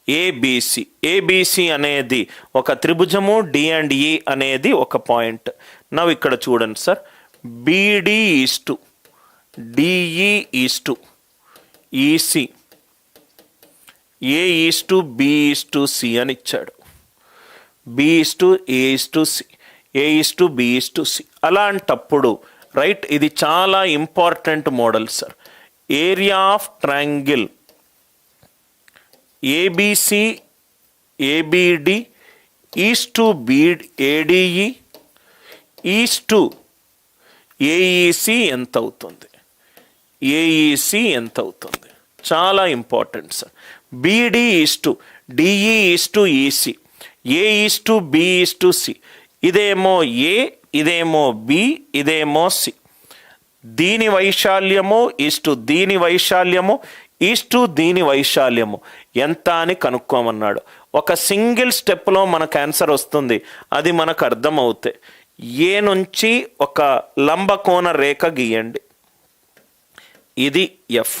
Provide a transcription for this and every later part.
ABC. ABC అనేది ఒక త్రిభుజము, D and ఈ అనేది ఒక పాయింట్. నవ్వు ఇక్కడ చూడండి sir, BD is to DE is to EC, A is to B is to C అని ఇచ్చాడు. B is to A is to C, A is to B is to C. అలాంటప్పుడు right, ఇది చాలా important model sir. Area of triangle ABC ABD is to ADE is to AEC ఎంత అవుతుంది? AEC ఎంత అవుతుంది? చాలా important sir. BD is to DE is to EC, A is to B is to C. ఇదేమో A, ఇదేమో B, ఇదేమో C. దీని వైశాల్యము is to దీని వైశాల్యము ఈస్ టు దీని వైశాల్యము ఎంత అని కనుక్కోమన్నాడు. ఒక సింగిల్ స్టెప్లో మనకు ఆన్సర్ వస్తుంది, అది మనకు అర్థమవుతాయి. ఏ నుంచి ఒక లంబకోణ రేఖ గీయండి, ఇది ఎఫ్.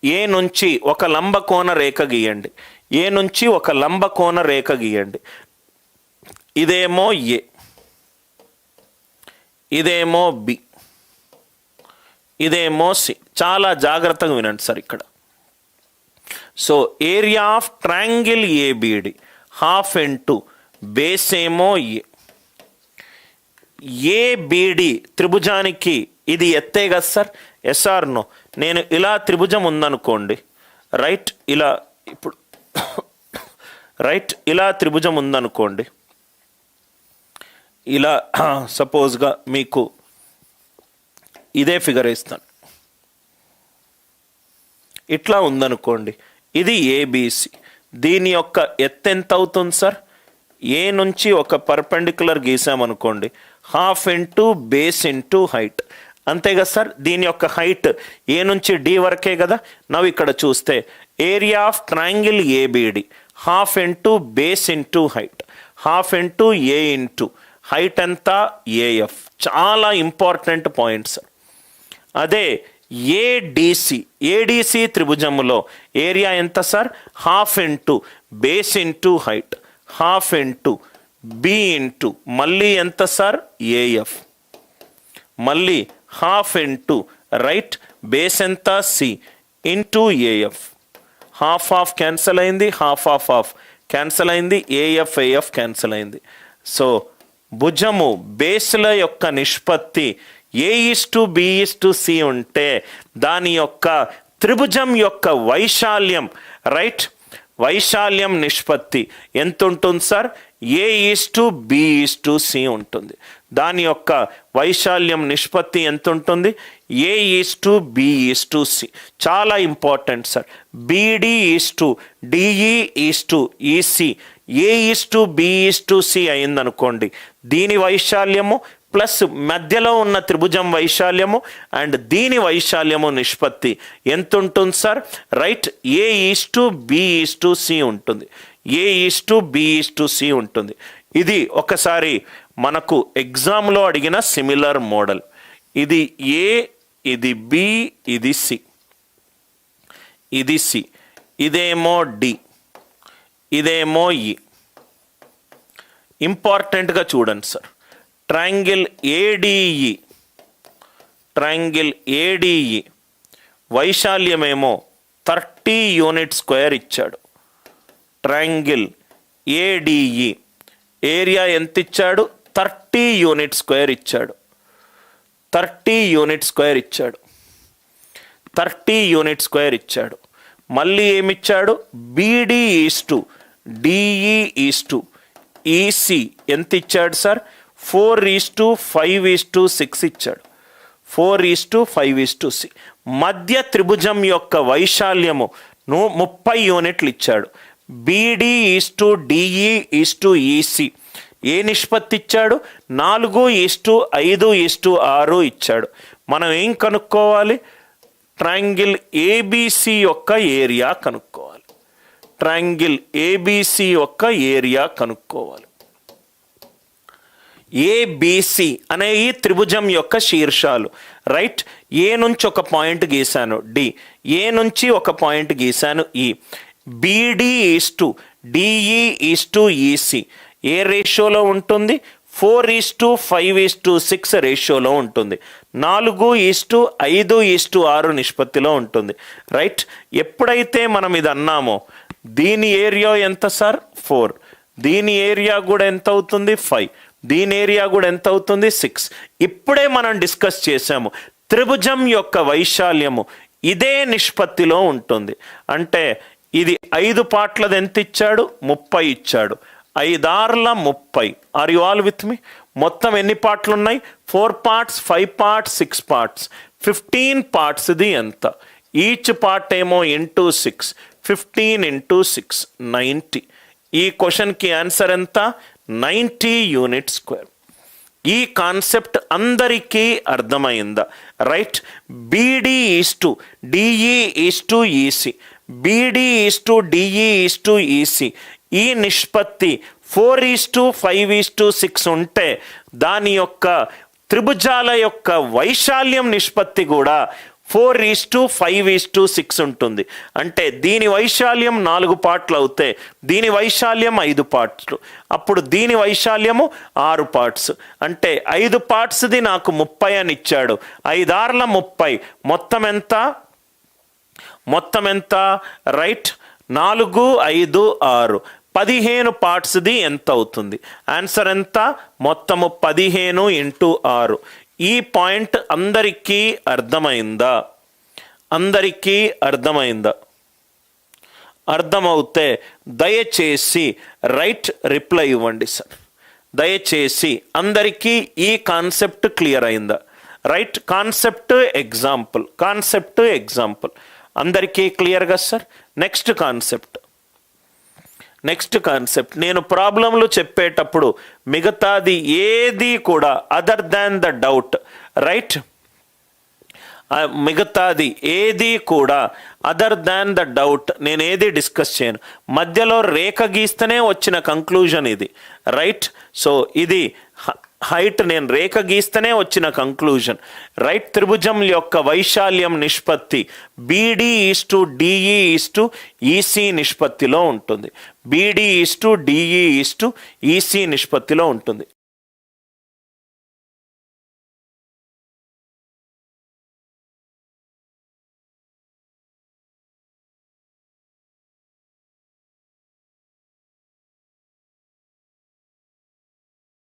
ఏ నుంచి ఒక లంబకోణ రేఖ గీయండి, ఏ నుంచి ఒక లంబకోణ రేఖ గీయండి. ఇదేమో ఏ, ఇదేమో బి, ఇదేమో సి. చాలా జాగ్రత్తగా వినండి సార్ ఇక్కడ. So area of triangle ABD half into base ఏమో ఏ. ఏబిడి త్రిభుజానికి ఇది ఎత్తే కదా సార్, ఎస్ఆర్ నో. నేను ఇలా త్రిభుజం ఉందనుకోండి, రైట్, ఇలా ఇప్పుడు రైట్, ఇలా త్రిభుజం ఉందనుకోండి, ఇలా సపోజ్గా మీకు ఇదే ఫిగర్ ఇస్తాను, ఇట్లా ఉందనుకోండి. ఇది ఏబిసి. దీని యొక్క ఎత్తు ఎంత అవుతుంది సార్? ఏ నుంచి ఒక పర్పెండిక్యులర్ గీసామనుకోండి, half into base into height, అంతే కదా సార్. దీని యొక్క హైట్ ఏ నుంచి డి వరకే కదా. నవ్వు ఇక్కడ చూస్తే area of triangle ABD half into base into height, half into A into height ఎంత? ఏఎఫ్. చాలా ఇంపార్టెంట్ పాయింట్ సార్. అదే ఏడిసి, ఏడిసి త్రిభుజములో ఏరియా ఎంత sir? Half into base into height, half into B into మళ్ళీ ఎంత sir? AF. మళ్ళీ half into right base ఎంత? C into AF. Half half cancel అయింది, హాఫ్ హాఫ్ హాఫ్ క్యాన్సల్ అయింది, AF AF cancel అయింది. So భుజము బేస్ల యొక్క నిష్పత్తి A is to B is to C ఉంటే దాని యొక్క త్రిభుజం యొక్క వైశాల్యం, రైట్, వైశాల్యం నిష్పత్తి ఎంత ఉంటుంది sir? A is to B is to C ఉంటుంది. దాని యొక్క వైశాల్యం నిష్పత్తి ఎంత ఉంటుంది? A is to B is to C. చాలా important sir. BD is to DE is to EC, A is to B is to C అయిందనుకోండి, దీని వైశాల్యము ప్లస్ మధ్యలో ఉన్న త్రిభుజం వైశాల్యము అండ్ దీని వైశాల్యము నిష్పత్తి ఎంత ఉంటుంది sir? Right, A is to B is to C ఉంటుంది. A is to B is to C ఉంటుంది. ఇది ఒకసారి మనకు ఎగ్జామ్లో అడిగిన సిమిలర్ మోడల్. ఇది ఏ, ఇది బి, ఇది సి, ఇది సి, ఇదేమో డి, ఇదేమో ఈ. ఇంపార్టెంట్గా చూడండి sir, triangle ADE, triangle ADE వైశాల్యమేమో 30 యూనిట్ స్క్వేర్ ఇచ్చాడు. ట్రయాంగిల్ ఏడిఈ ఏరియా ఎంత ఇచ్చాడు? 30 యూనిట్ స్క్వేర్ ఇచ్చాడు. 30 యూనిట్ స్క్వేర్ ఇచ్చాడు. 30 యూనిట్ స్క్వేర్ ఇచ్చాడు. మళ్ళీ ఏమిచ్చాడు? BD is to DE is to EC ఎంత ఇచ్చాడు సార్? 4:5:6 ఇచ్చాడు. 4:5:6. మధ్య త్రిభుజం యొక్క వైశాల్యము 30 యూనిట్లు ఇచ్చాడు. BD is to DE is to EC ఏ నిష్పత్తి ఇచ్చాడు? 4:5:6 ఇచ్చాడు. మనం ఏం కనుక్కోవాలి? ట్రయాంగిల్ ఏబిసి యొక్క ఏరియా కనుక్కోవాలి. ట్రయాంగిల్ ఏబిసి యొక్క ఏరియా కనుక్కోవాలి. ఏబిసి అనే ఈ త్రిభుజం యొక్క శీర్షాలు, రైట్. ఏ నుంచి ఒక పాయింట్ గీశాను డి, ఏ నుంచి ఒక పాయింట్ గీశాను ఈ. BD is to DE is to EC ఏ రేషియోలో ఉంటుంది? 4:5:6 రేషియోలో ఉంటుంది. 4:5:6 నిష్పత్తిలో ఉంటుంది. రైట్. ఎప్పుడైతే మనం ఇది అన్నామో దీని ఏరియా ఎంత సార్? 4. దీని ఏరియా కూడా ఎంత అవుతుంది? 5. దీని ఏరియా కూడా ఎంత అవుతుంది? 6. ఇప్పుడే మనం డిస్కస్ చేసాము త్రిభుజం యొక్క వైశాల్యము ఇదే నిష్పత్తిలో ఉంటుంది. అంటే ఇది 5 పార్ట్లది ఎంత ఇచ్చాడు? 30 ఇచ్చాడు. 5×6 are you all with me? మొత్తం ఎన్ని పార్ట్లు ఉన్నాయి? 4 పార్ట్స్, 5 పార్ట్స్, 6 పార్ట్స్. 15 పార్ట్స్ది ఎంత? ఈచ్ పార్ట్ ఏమో ఇంటూ 6. 15 × 6 90. ఈ క్వశ్చన్కి ఆన్సర్ ఎంత? 90 యూనిట్ స్క్వేర్. ఈ కాన్సెప్ట్ అందరికీ అర్థమైందా? Right. Beedi is to DE is to EC, beedi is to DE is to EC ఈ నిష్పత్తి 4:5:6 ఉంటే దాని యొక్క త్రిభుజాల యొక్క వైశాల్యం నిష్పత్తి కూడా 4:5:6 ఉంటుంది. అంటే దీని వైశాల్యం 4 పార్ట్లు అవుతే దీని వైశాల్యం 5 పార్ట్లు. అప్పుడు దీని వైశాల్యము 6 పార్ట్స్. అంటే 5 పార్ట్స్ది నాకు 30 అని ఇచ్చాడు. 5×6 మొత్తం ఎంత? మొత్తం ఎంత? రైట్. 4, 5, 6 15 పార్ట్స్ది ఎంత అవుతుంది? ఆన్సర్ ఎంత? మొత్తము 15 × 6. ఈ పాయింట్ అందరికీ అర్థమైందా? అందరికీ అర్థమైందా? అర్థమవుతే దయచేసి రైట్ రిప్లై ఇవ్వండి సార్. దయచేసి అందరికీ ఈ కాన్సెప్ట్ క్లియర్ అయిందా? రైట్. కాన్సెప్ట్ ఎగ్జాంపుల్ అందరికీ క్లియర్గా సార్? నెక్స్ట్ కాన్సెప్ట్ నేను ప్రాబ్లంలు చెప్పేటప్పుడు మిగతాది ఏది కూడా other than the doubt, right, మిగతాది ఏది కూడా అదర్ దాన్ ద డౌట్ నేను ఏది డిస్కస్ చేయను. మధ్యలో రేఖ గీస్తేనే వచ్చిన కంక్లూజన్ ఇది, రైట్. సో ఇది హైట్ నేను రేఖ గీస్తేనే వచ్చిన కంక్లూజన్, రైట్. త్రిభుజం యొక్క వైశాల్యం నిష్పత్తి beedi is to DE is to EC నిష్పత్తిలో ఉంటుంది. Beedi is to DE is to EC నిష్పత్తిలో ఉంటుంది.